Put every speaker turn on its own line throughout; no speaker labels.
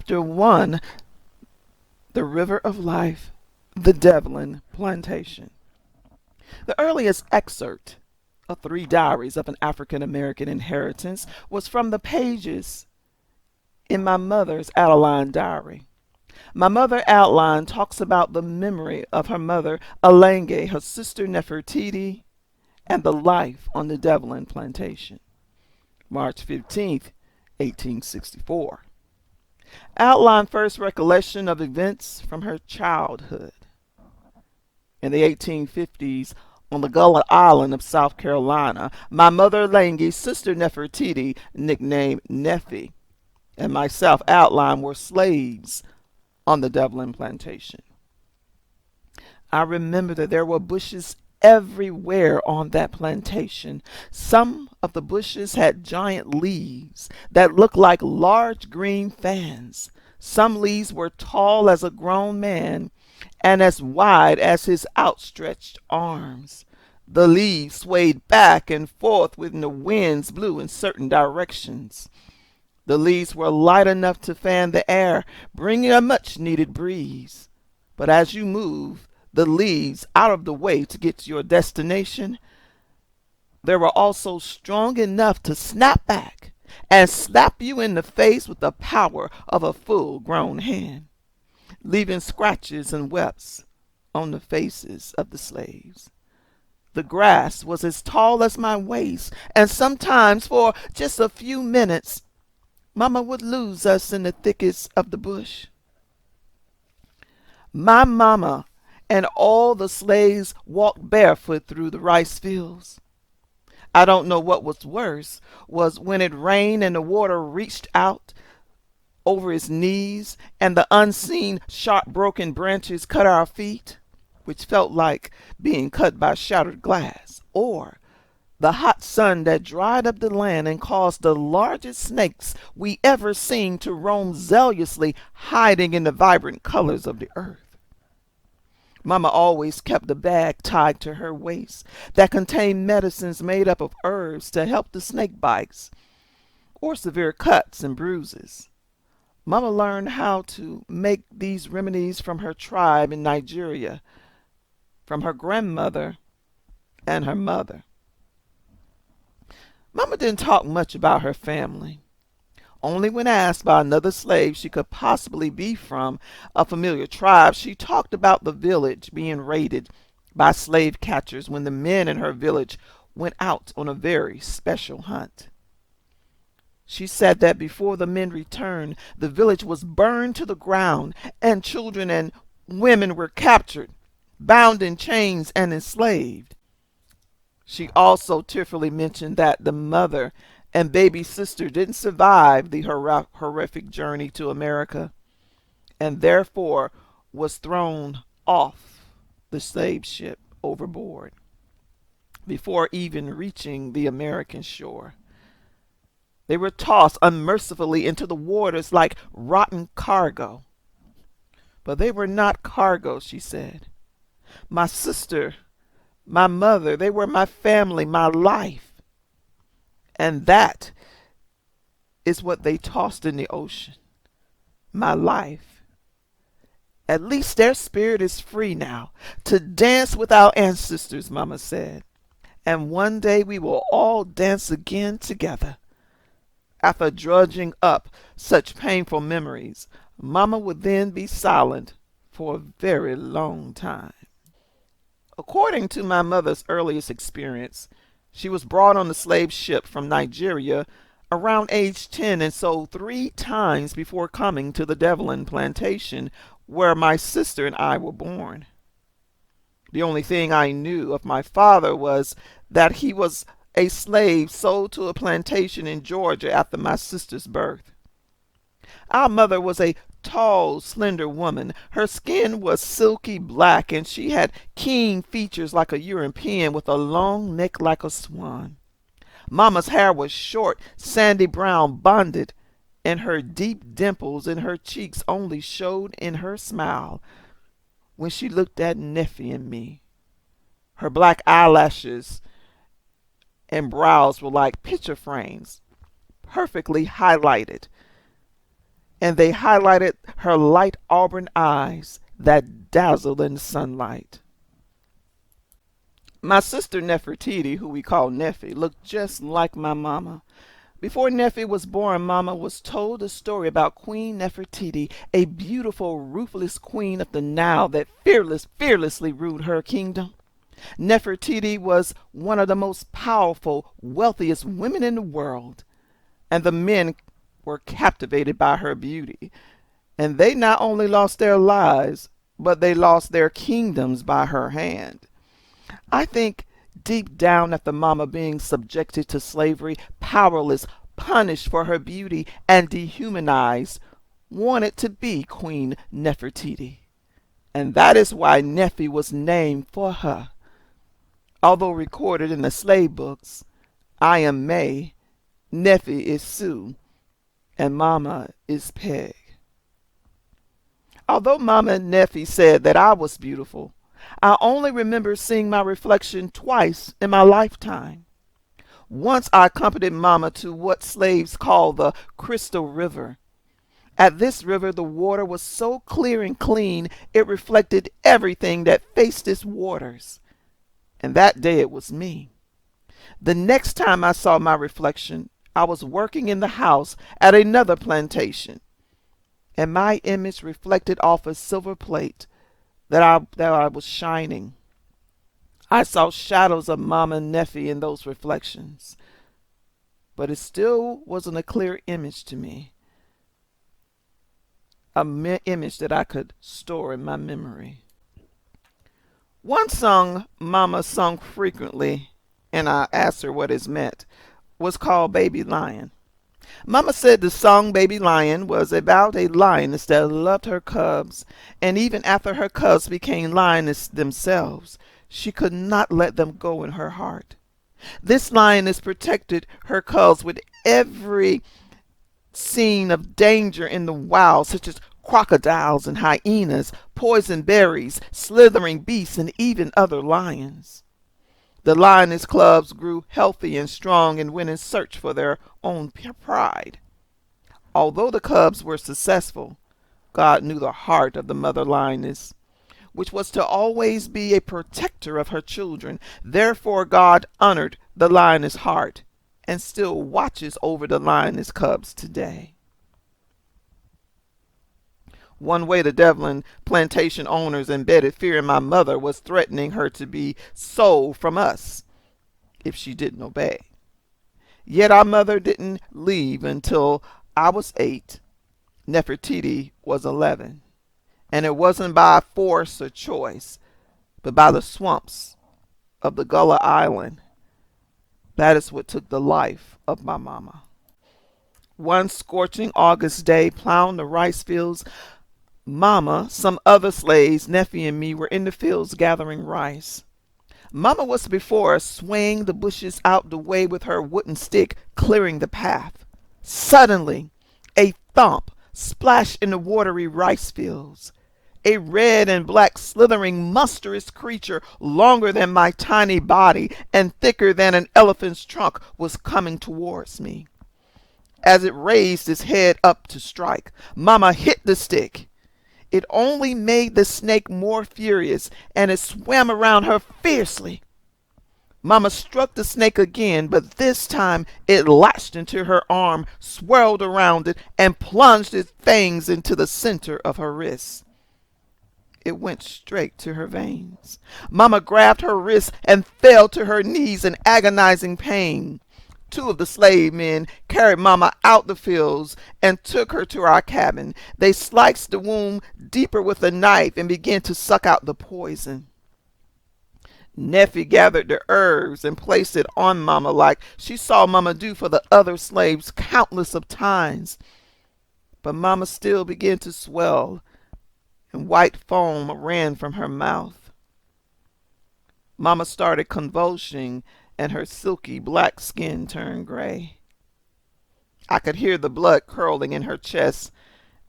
Chapter 1, The River of Life, the Devlin Plantation. The earliest excerpt of 3 diaries of an African American inheritance was from the pages in my mother's Adeline diary. My mother Adeline talks about the memory of her mother Alenge, her sister Nefertiti, and the life on the Devlin plantation. March 15th, 1864. Outline first recollection of events from her childhood. In the 1850s, on the Gullah Island of South Carolina, my mother Lange's sister Nefertiti, nicknamed Neffy, and myself Outline were slaves on the Devlin plantation. I remember that there were bushes everywhere on that plantation. Some of the bushes had giant leaves that looked like large green fans. Some leaves were tall as a grown man and as wide as his outstretched arms. The leaves swayed back and forth when the winds blew in certain directions. The leaves were light enough to fan the air, bringing a much needed breeze. But as you move the leaves out of the way to get to your destination, they were also strong enough to snap back and slap you in the face with the power of a full-grown hand, leaving scratches and webs on the faces of the slaves. The grass was as tall as my waist, and sometimes for just a few minutes, Mama would lose us in the thickets of the bush. My mama and all the slaves walked barefoot through the rice fields. I don't know what was worse, was when it rained and the water reached out over his knees and the unseen sharp broken branches cut our feet, which felt like being cut by shattered glass, or the hot sun that dried up the land and caused the largest snakes we ever seen to roam zealously, hiding in the vibrant colors of the earth. Mama always kept a bag tied to her waist that contained medicines made up of herbs to help the snake bites or severe cuts and bruises. Mama learned how to make these remedies from her tribe in Nigeria, from her grandmother and her mother. Mama didn't talk much about her family. Only when asked by another slave she could possibly be from a familiar tribe, she talked about the village being raided by slave catchers when the men in her village went out on a very special hunt. She said that before the men returned, the village was burned to the ground, and children and women were captured, bound in chains, and enslaved. She also tearfully mentioned that the mother and baby sister didn't survive the horrific journey to America, and therefore was thrown off the slave ship overboard before even reaching the American shore. They were tossed unmercifully into the waters like rotten cargo. But they were not cargo, she said. My sister, my mother, they were my family, my life. And that is what they tossed in the ocean. My life. At least their spirit is free now to dance with our ancestors, Mama said. And one day we will all dance again together. After drudging up such painful memories, Mama would then be silent for a very long time. According to my mother's earliest experience, she was brought on the slave ship from Nigeria around age 10 and sold 3 times before coming to the Devlin plantation where my sister and I were born. The only thing I knew of my father was that he was a slave sold to a plantation in Georgia after my sister's birth. Our mother was a tall, slender woman. Her skin was silky black, and she had keen features like a European with a long neck like a swan. Mama's hair was short, sandy brown, bonded, and her deep dimples in her cheeks only showed in her smile when she looked at Neffy and me. Her black eyelashes and brows were like picture frames, perfectly highlighted, and they highlighted her light auburn eyes that dazzled in the sunlight. My sister Nefertiti, who we call Neffy, looked just like my mama. Before Neffy was born, Mama was told a story about Queen Nefertiti, a beautiful, ruthless queen of the Nile that fearlessly ruled her kingdom. Nefertiti was one of the most powerful, wealthiest women in the world, and the men were captivated by her beauty. And they not only lost their lives, but they lost their kingdoms by her hand. I think deep down after Mama being subjected to slavery, powerless, punished for her beauty, and dehumanized, wanted to be Queen Nefertiti. And that is why Nefi was named for her. Although recorded in the slave books, I am May, Nefi is Sue, and Mama is Peg. Although Mama and Nefi said that I was beautiful, I only remember seeing my reflection twice in my lifetime. Once I accompanied Mama to what slaves call the Crystal River. At this river, the water was so clear and clean, it reflected everything that faced its waters. And that day it was me. The next time I saw my reflection, I was working in the house at another plantation, and my image reflected off a silver plate that I was shining. I saw shadows of Mama and Neffy in those reflections, but it still wasn't a clear image to me, image that I could store in my memory. One song Mama sung frequently, and I asked her what it meant, was called Baby Lion. Mama said the song Baby Lion was about a lioness that loved her cubs, and even after her cubs became lioness themselves, she could not let them go in her heart. This lioness protected her cubs with every scene of danger in the wild, such as crocodiles and hyenas, poison berries, slithering beasts, and even other lions. The lioness cubs grew healthy and strong and went in search for their own pride. Although the cubs were successful, God knew the heart of the mother lioness, which was to always be a protector of her children. Therefore God honored the lioness' heart and still watches over the lioness cubs today. One way the Devlin plantation owners embedded fear in my mother was threatening her to be sold from us if she didn't obey. Yet our mother didn't leave until I was 8. Nefertiti was 11. And it wasn't by force or choice, but by the swamps of the Gullah Island. That is what took the life of my mama. One scorching August day, plowing the rice fields, Mama, some other slaves, Neffy, and me were in the fields gathering rice. Mama was before us, swaying the bushes out the way with her wooden stick, clearing the path. Suddenly, a thump splashed in the watery rice fields. A red and black slithering monstrous creature, longer than my tiny body and thicker than an elephant's trunk, was coming towards me. As it raised its head up to strike, Mama hit the stick. It only made the snake more furious, and it swam around her fiercely. Mama struck the snake again, but this time it latched into her arm, swirled around it, and plunged its fangs into the center of her wrist. It went straight to her veins. Mama grabbed her wrist and fell to her knees in agonizing pain. 2 of the slave men carried Mama out the fields and took her to our cabin. They sliced the wound deeper with a knife and began to suck out the poison. Neffy gathered the herbs and placed it on Mama like she saw Mama do for the other slaves countless of times. But Mama still began to swell, and white foam ran from her mouth. Mama started convulsing, and her silky black skin turned gray. I could hear the blood curdling in her chest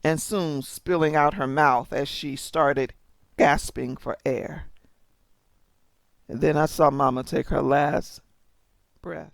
and soon spilling out her mouth as she started gasping for air. And then I saw Mama take her last breath.